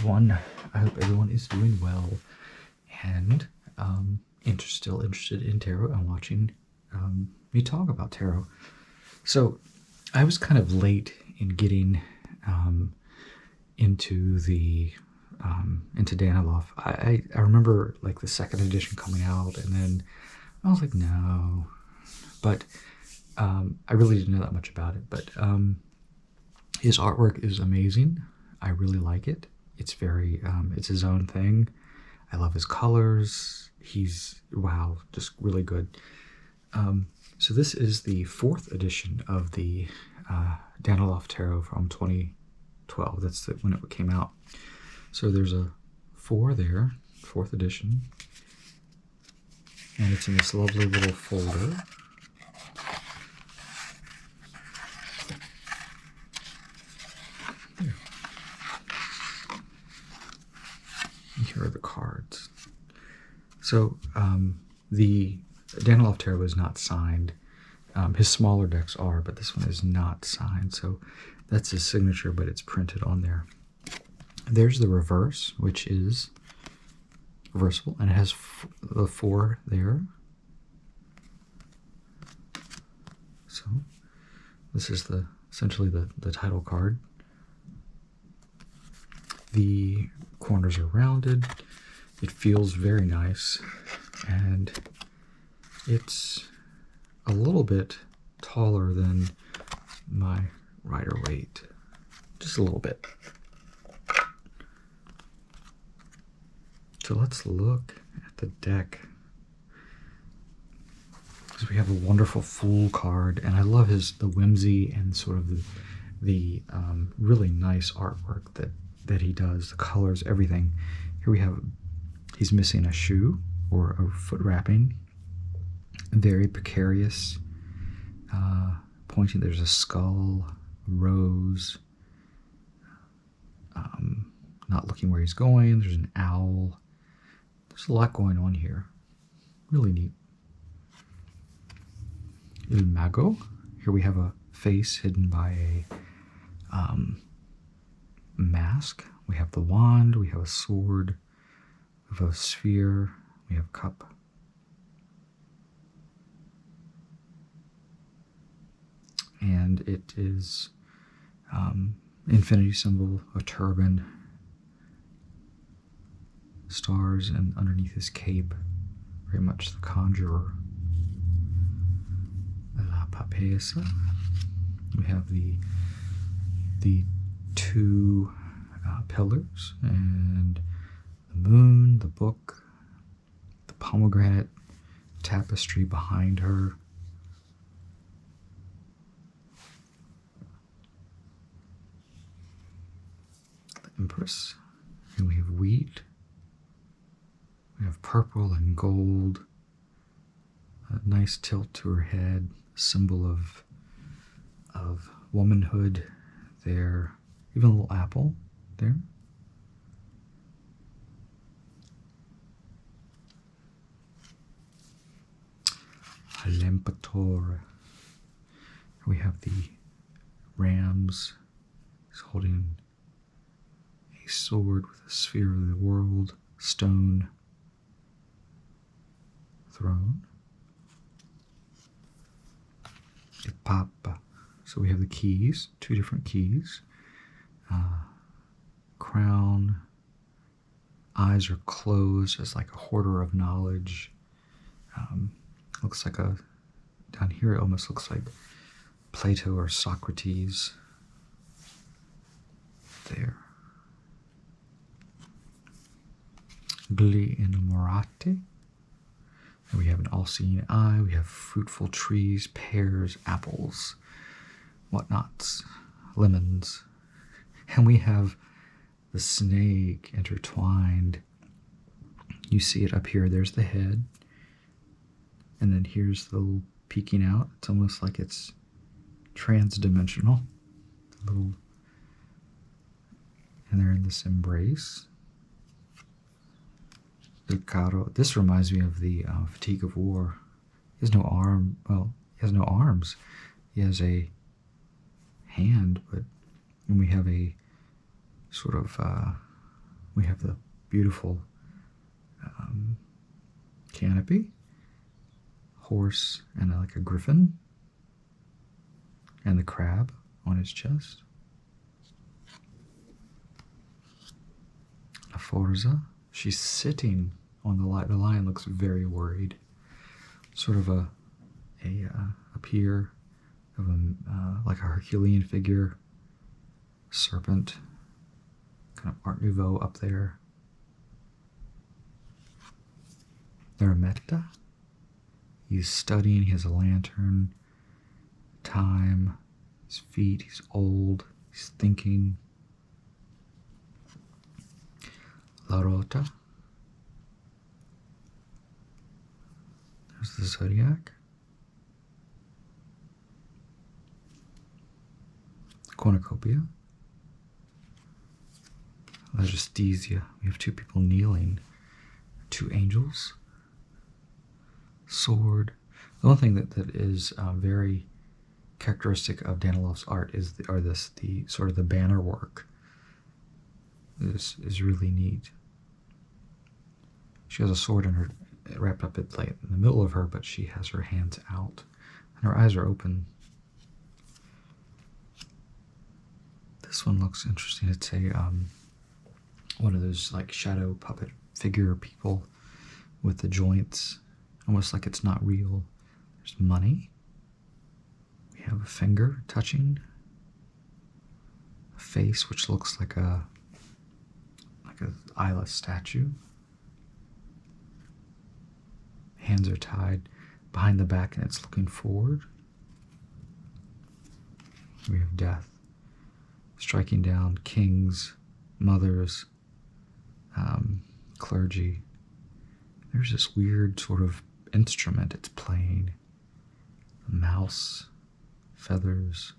everyone. I hope everyone is doing well and still interested in tarot and watching me talk about tarot. So I was kind of late in getting into Daniloff. I remember like the second edition coming out, and then I was like, no. But I really didn't know that much about it. But his artwork is amazing. I really like it. It's very, it's his own thing. I love his colors. He's, wow, just really good. So this is the 4th edition of the Daniloff Tarot from 2012. That's when it came out. So there's a 4 there, 4th edition. And it's in this lovely little folder. There. Here are the cards. So the Daniloff Tarot is not signed. His smaller decks are, but this one is not signed. So that's his signature, but it's printed on there. There's the reverse, which is reversible, and it has the 4 there. So this is essentially the title card. The corners are rounded. It feels very nice, and it's a little bit taller than my Rider-Waite, just a little bit. So let's look at the deck. So we have a wonderful Fool card, and I love the whimsy and sort of the really nice artwork that he does, the colors, everything. Here we have, he's missing a shoe or a foot wrapping. Very precarious, pointing. There's a skull, a rose, not looking where he's going. There's an owl. There's a lot going on here. Really neat. Il Mago. Here we have a face hidden by a mask. We have the wand. We have a sword. We have a sphere. We have a cup. And it is infinity symbol, a turban, stars, and underneath his cape, very much the conjurer. La Papessa. We have the 2 pillars, and the moon, the book, the pomegranate tapestry behind her. Empress, and we have wheat, we have purple and gold, a nice tilt to her head, symbol of womanhood there, even a little apple there. L'Empatore. We have the rams. He's holding a sword with a sphere of the world, stone, throne. The Papa. So we have the keys, 2 different keys. Crown. Eyes are closed as like a hoarder of knowledge. Looks like down here it almost looks like Plato or Socrates. There. Gli innamorati. And we have an all-seeing eye. We have fruitful trees, pears, apples, whatnots, lemons. And we have the snake intertwined. You see it up here. There's the head. And then here's the little peeking out. It's almost like it's trans-dimensional. And they're in this embrace. Caro. This reminds me of the Fatigue of War. He has no arm. Well, he has no arms. He has a hand, but when we have a sort of We have the beautiful canopy, horse, and like a griffin, and the crab on his chest. La Forza. She's sitting on the lion. The lion looks very worried. Sort of a pier of like a Herculean figure, serpent, kind of Art Nouveau up there. Eremita. He's studying. He has a lantern. Time. His feet. He's old. He's thinking. La Rota. There's the Zodiac. Cornucopia. La Justicia. We have two people kneeling. Two angels. Sword. The one thing that is very characteristic of Daniloff's art is the sort of the banner work. This is really neat. She has a sword in her, wrapped up in the middle of her, but she has her hands out and her eyes are open. This one looks interesting. It's a one of those like shadow puppet figure people with the joints, almost like it's not real. There's money. We have a finger touching a face, which looks like a eyeless statue. Hands are tied behind the back and it's looking forward. We have death. Striking down kings, mothers, clergy. There's this weird sort of instrument it's playing. A mouse, feathers.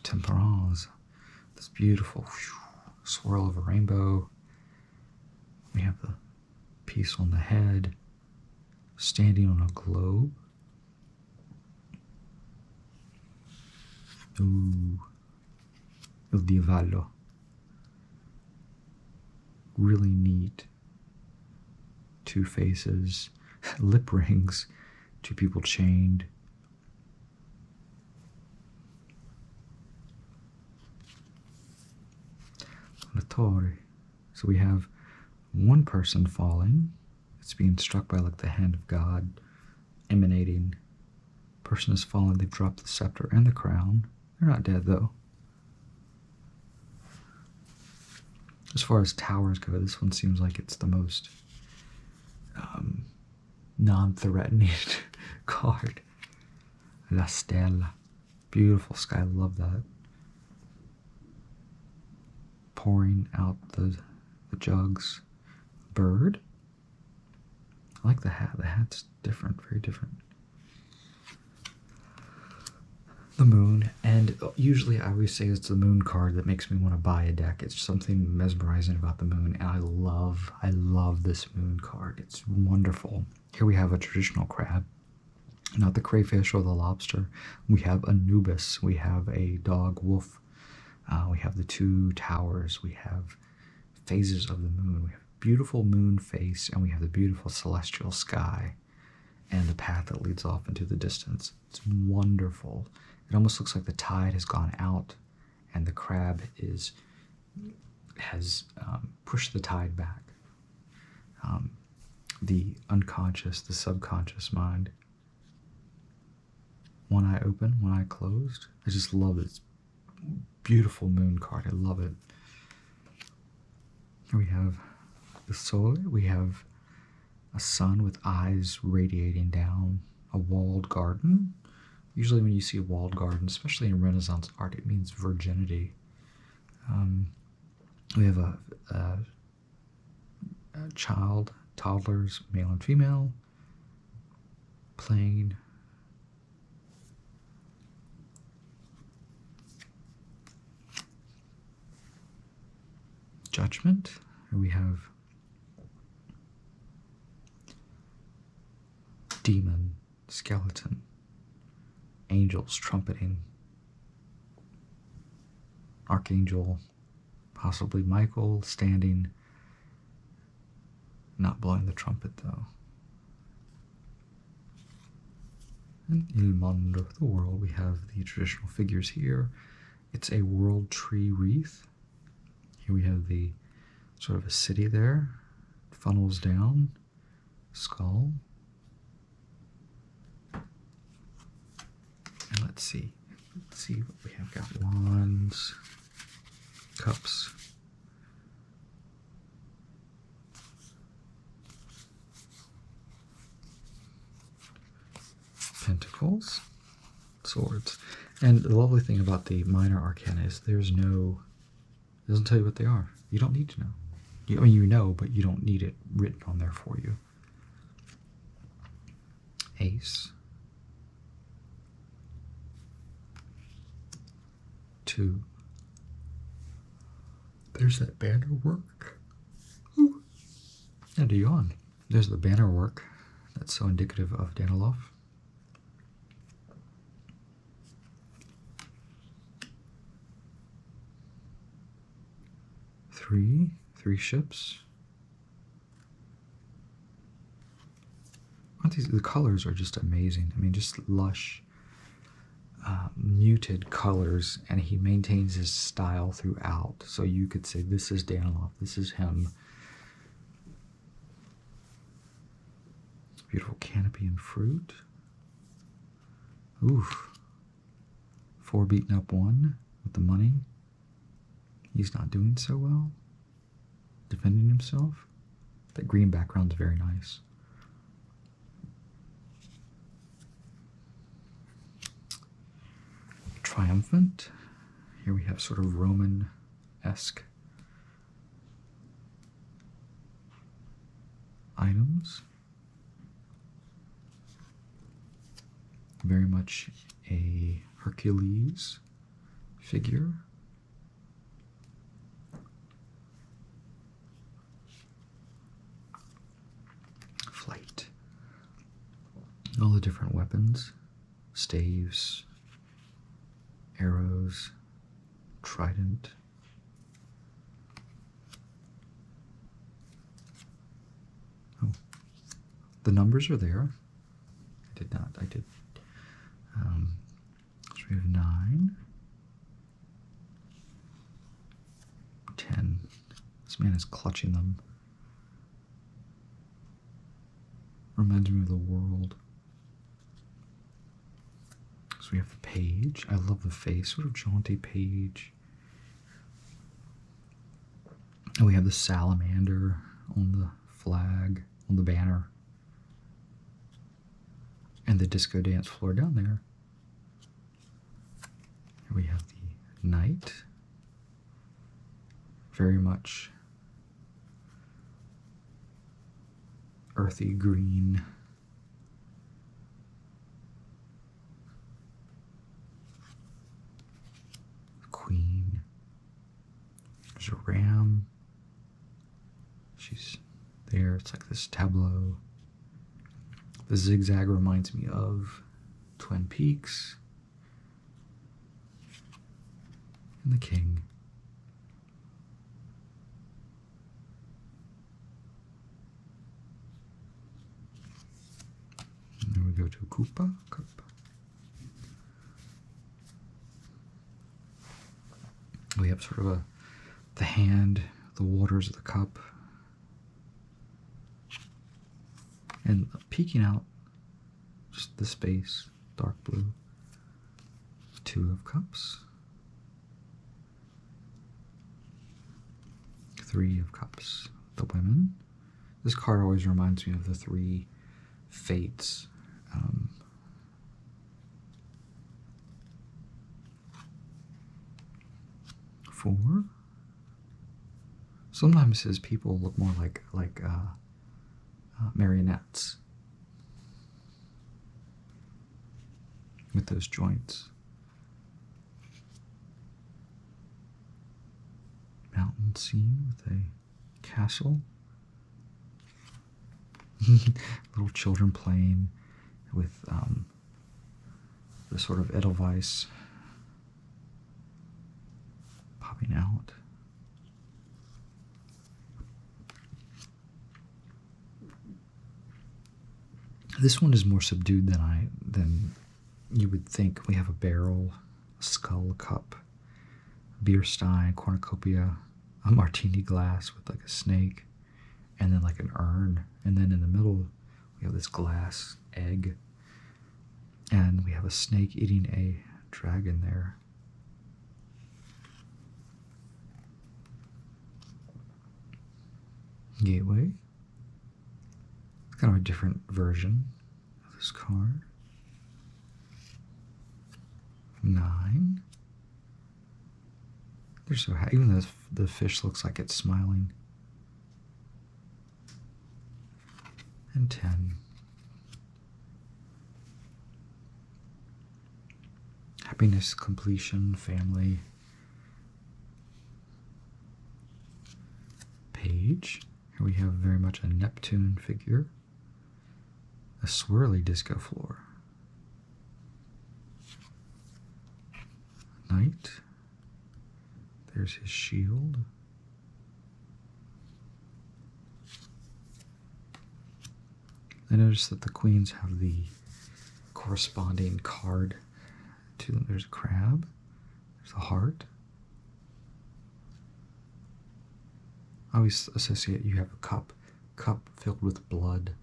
Temperance. This beautiful swirl of a rainbow. We have the piece on the head, standing on a globe. Ooh, Il Diavallo. Really neat. Two faces, lip rings, two people chained. La Torre. So we have one person falling. It's being struck by like the hand of God emanating. Person has fallen. They've dropped the scepter and the crown. They're not dead though. As far as towers go, this one seems like it's the most non-threatening card. La Stella. Beautiful sky. Love that. Pouring out the jugs. Bird. I like the hat. The hat's different, very different. The moon, and usually I always say it's the moon card that makes me want to buy a deck. It's something mesmerizing about the moon, and I love this moon card. It's wonderful. Here we have a traditional crab, not the crayfish or the lobster. We have Anubis. We have a dog wolf. We have the two towers. We have phases of the moon. We have beautiful moon face, and we have the beautiful celestial sky and the path that leads off into the distance. It's wonderful. It almost looks like the tide has gone out and the crab has pushed the tide back. The unconscious, the subconscious mind. One eye open, one eye closed. I just love it. It's beautiful moon card. I love it. Here we have the Sol. We have a sun with eyes radiating down, a walled garden. Usually when you see a walled garden, especially in Renaissance art, it means virginity. We have a child, toddlers, male and female, playing. Judgment. Here we have demon, skeleton, angels trumpeting. Archangel, possibly Michael, standing, not blowing the trumpet though. And Il Mondo, the world, we have the traditional figures here. It's a world tree wreath. Here we have the sort of a city there, funnels down, skull. And let's see what we have got. Wands, cups, pentacles, swords. And the lovely thing about the minor arcana is it doesn't tell you what they are. You don't need to know. I mean, you know, but you don't need it written on there for you. Ace. 2. There's that banner work. Ooh. And a yawn. There's the banner work. That's so indicative of Daniloff. 3 ships. Aren't these, the colors are just amazing. I mean, just lush, muted colors, and he maintains his style throughout. So you could say, this is Daniloff, this is him. Beautiful canopy and fruit. Oof. 4 beaten up 1 with the money. He's not doing so well. Defending himself. That green background's very nice. Triumphant. Here we have sort of Roman-esque items. Very much a Hercules figure. Flight. All the different weapons, staves, arrows, trident. Oh, the numbers are there. I did. So we have 9, 10. This man is clutching them. Reminds me of the world. So we have the page. I love the face, sort of jaunty page. And we have the salamander on the flag, on the banner. And the disco dance floor down there. Here we have the knight. Very much earthy green. Queen. There's a ram. She's there. It's like this tableau. The zigzag reminds me of Twin Peaks. And the king. And then we go to Koopa cup. We have sort of the hand, the waters of the cup. And peeking out, just the space, dark blue. 2 of cups. 3 of cups, the women. This card always reminds me of the 3 fates. 4. Sometimes his people look more like marionettes with those joints. Mountain scene with a castle. Little children playing with the sort of Edelweiss coming out. This one is more subdued than you would think. We have a barrel, a skull, a cup, a beer stein, cornucopia, a martini glass with like a snake, and then like an urn. And then in the middle, we have this glass egg, and we have a snake eating a dragon there. Gateway. It's kind of a different version of this card. 9. They're so happy, even though the fish looks like it's smiling. And 10. Happiness, completion, family. Page. Here we have very much a Neptune figure. A swirly disco floor. Knight. There's his shield. I noticed that the queens have the corresponding card to them. There's a crab. There's a heart. I always associate you have a cup filled with blood,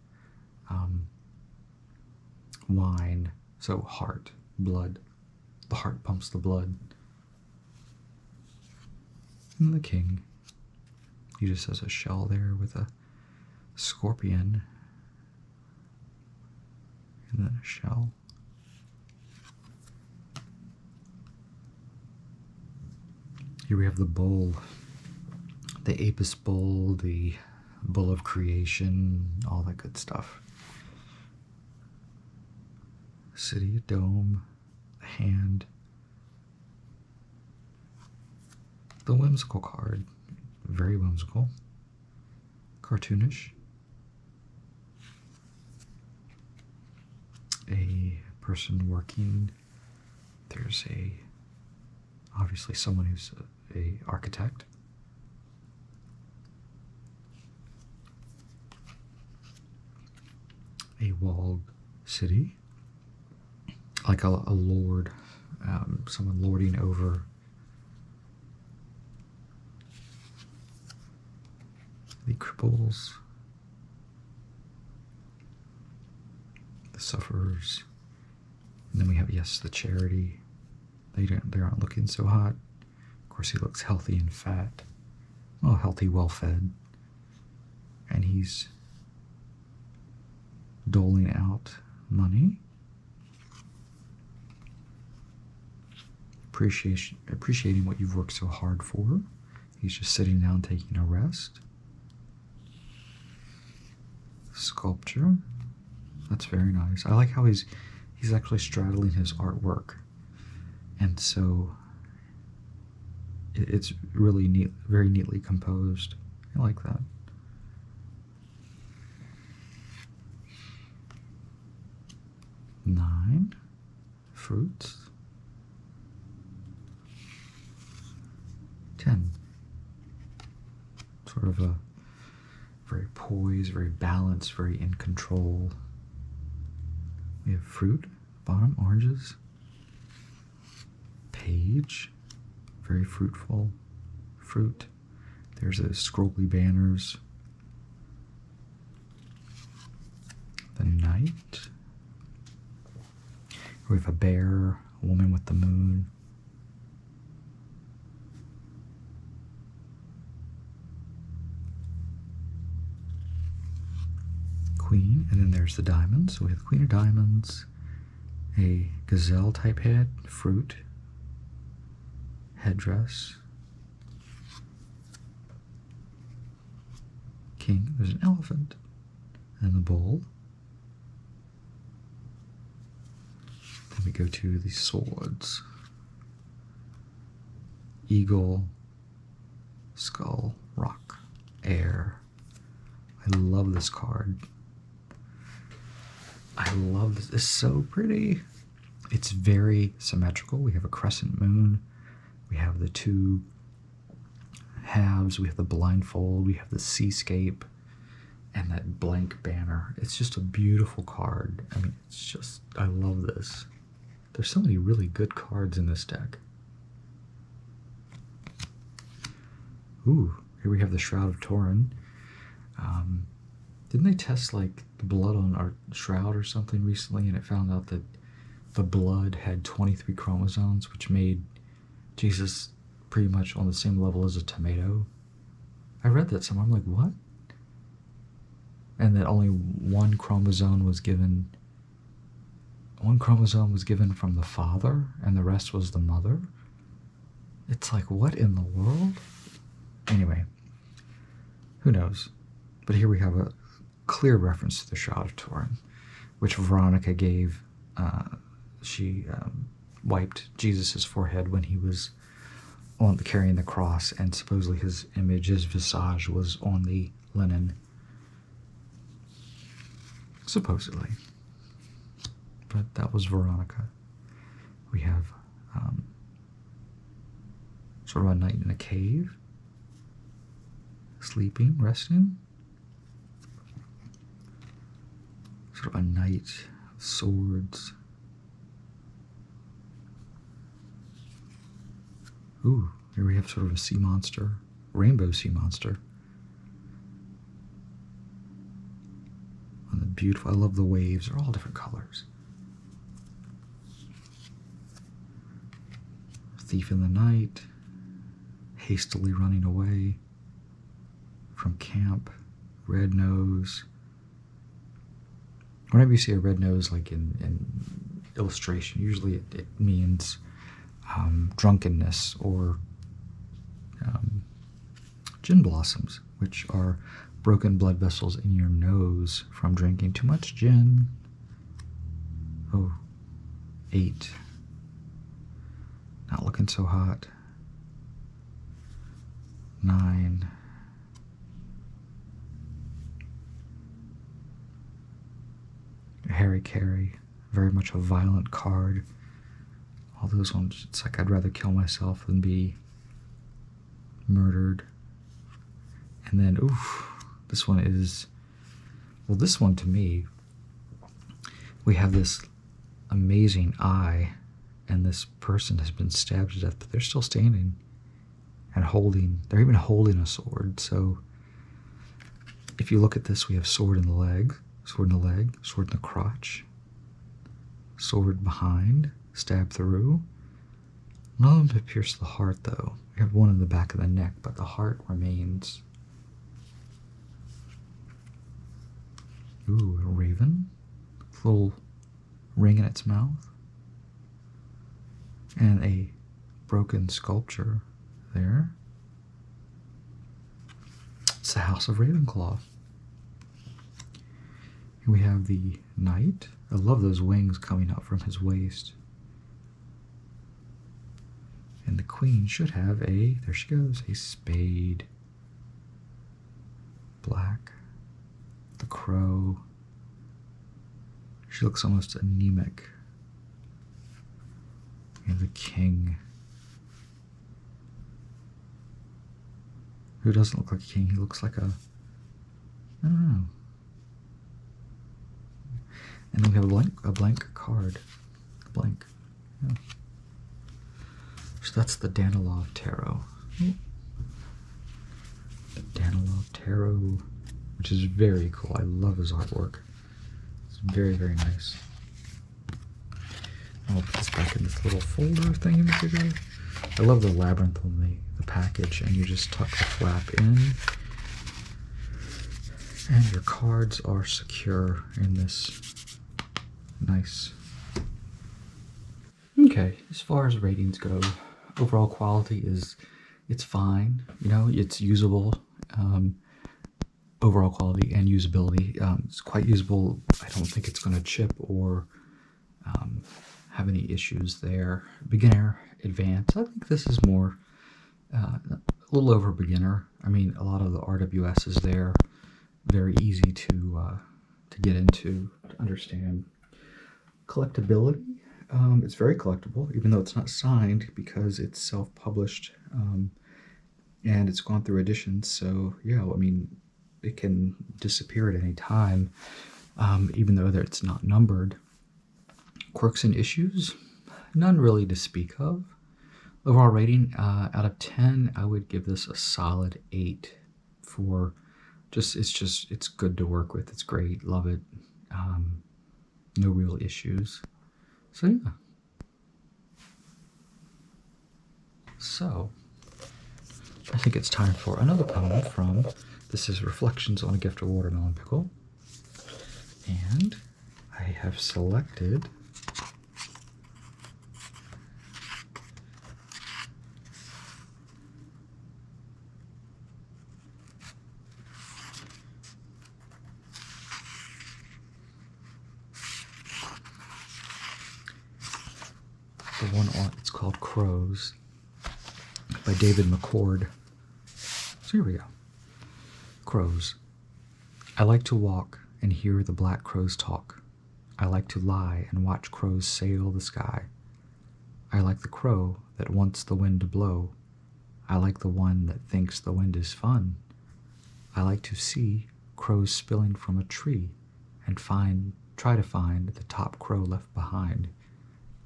wine, so heart, blood. The heart pumps the blood. And the king, he just has a shell there with a scorpion and then a shell. Here we have the bull, the Apis bull, the bull of creation, all that good stuff. City, a dome, the hand. The whimsical card, very whimsical, cartoonish. A person working. There's obviously someone who's a architect. A walled city, like a lord, someone lording over. The cripples, the sufferers, and then we have, yes, the charity. They aren't looking so hot. Of course, he looks healthy and fat. Well, healthy, well-fed, and he's doling out money. Appreciating what you've worked so hard for. He's just sitting down taking a rest. Sculpture. That's very nice. I like how he's actually straddling his artwork, and so it's really neat, very neatly composed. I like that. Nine. Fruits. 10. Sort of a very poised, very balanced, very in control. We have fruit, bottom, oranges. Page, very fruitful. Fruit. There's those scrolly banners. The knight. We have a bear, a woman with the moon. Queen, and then there's the diamonds. So we have the Queen of Diamonds, a gazelle type head, fruit, headdress, king, there's an elephant, and the bull. Then we go to the swords. Eagle, skull, rock, air. I love this card. I love this. It's so pretty. It's very symmetrical. We have a crescent moon. We have the two halves, we have the blindfold, we have the seascape, and that blank banner. It's just a beautiful card. I mean, it's just, I love this. There's so many really good cards in this deck. Ooh, here we have the Shroud of Tauren. Didn't they test like the blood on our shroud or something recently, and it found out that the blood had 23 chromosomes, which made Jesus pretty much on the same level as a tomato? I read that somewhere. I'm like, what? And that only one chromosome was given from the father, and the rest was the mother. It's like, what in the world? Anyway, who knows? But here we have a clear reference to the Shroud of Tauren, which Veronica gave. She wiped Jesus' forehead when he was carrying the cross, and supposedly his image, his visage, was on the linen. Supposedly. But that was Veronica. We have sort of a knight in a cave, sleeping, resting. Sort of a knight with swords. Ooh, here we have sort of a sea monster, rainbow sea monster. And the beautiful, I love the waves, they're all different colors. Thief in the night, hastily running away from camp, red nose. Whenever you see a red nose, like in illustration, usually it means drunkenness or gin blossoms, which are broken blood vessels in your nose from drinking too much gin. Oh, 8. Not looking so hot. 9. Harry Carey, very much a violent card. All those ones, it's like I'd rather kill myself than be murdered. And then, oof, this one is, well, this one to me, we have this amazing eye, and this person has been stabbed to death, but they're still standing and holding, they're even holding a sword. So if you look at this, we have sword in the leg, sword in the leg, sword in the crotch, sword behind, stab through. None of them have pierced the heart, though. We have one in the back of the neck, but the heart remains. Ooh, a raven. A little ring in its mouth. And a broken sculpture there. It's the House of Ravenclaw. Here we have the knight. I love those wings coming out from his waist. And the queen should have a, there she goes, a spade. Black. The crow. She looks almost anemic. And the king. Who doesn't look like a king? He looks like a, I don't know. And then we have a blank card. A blank. Yeah. So that's the Daniloff Tarot. The Daniloff Tarot, which is very cool. I love his artwork. It's very, very nice. I'll put this back in this little folder thing. I love the labyrinth on the package, and you just tuck the flap in, and your cards are secure in this nice. Okay, as far as ratings go, overall quality is, it's fine. You know, it's usable. Overall quality and usability, it's quite usable. I don't think it's going to chip or have any issues there. Beginner, advanced. I think this is more a little over beginner. I mean, a lot of the RWS is there, very easy to get into, to understand. Collectability, it's very collectible, even though it's not signed because it's self-published. and it's gone through editions, so yeah, I mean, it can disappear at any time, even though it's not numbered. Quirks and issues, none really to speak of. Overall rating, out of 10, I would give this a solid 8 for it's good to work with. It's great, love it. No real issues. So yeah. So, I think it's time for another poem from, this is Reflections on a Gift of Watermelon Pickle. And I have selected the one it's called Crows by David McCord. So here we go. Crows. I like to walk and hear the black crows talk. I like to lie and watch crows sail the sky. I like the crow that wants the wind to blow. I like the one that thinks the wind is fun. I like to see crows spilling from a tree and try to find the top crow left behind.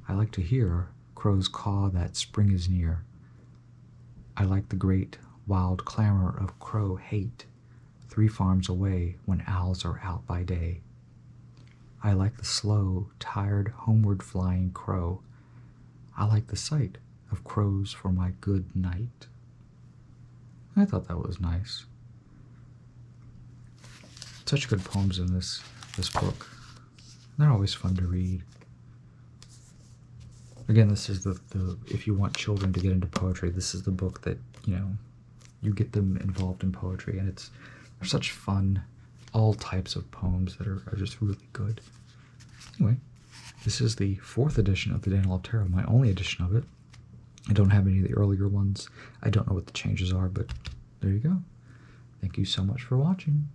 I like to hear crows caw that spring is near. I like the great wild clamor of crow hate 3 farms away when owls are out by day. I like the slow, tired, homeward flying crow. I like the sight of crows for my good night. I thought that was nice. Such good poems in this book. They're always fun to read. Again, this is the if you want children to get into poetry, this is the book that, you know, you get them involved in poetry, and they're such fun, all types of poems that are just really good. Anyway, this is the 4th edition of the Daniloff Tarot, my only edition of it. I don't have any of the earlier ones. I don't know what the changes are, but there you go. Thank you so much for watching.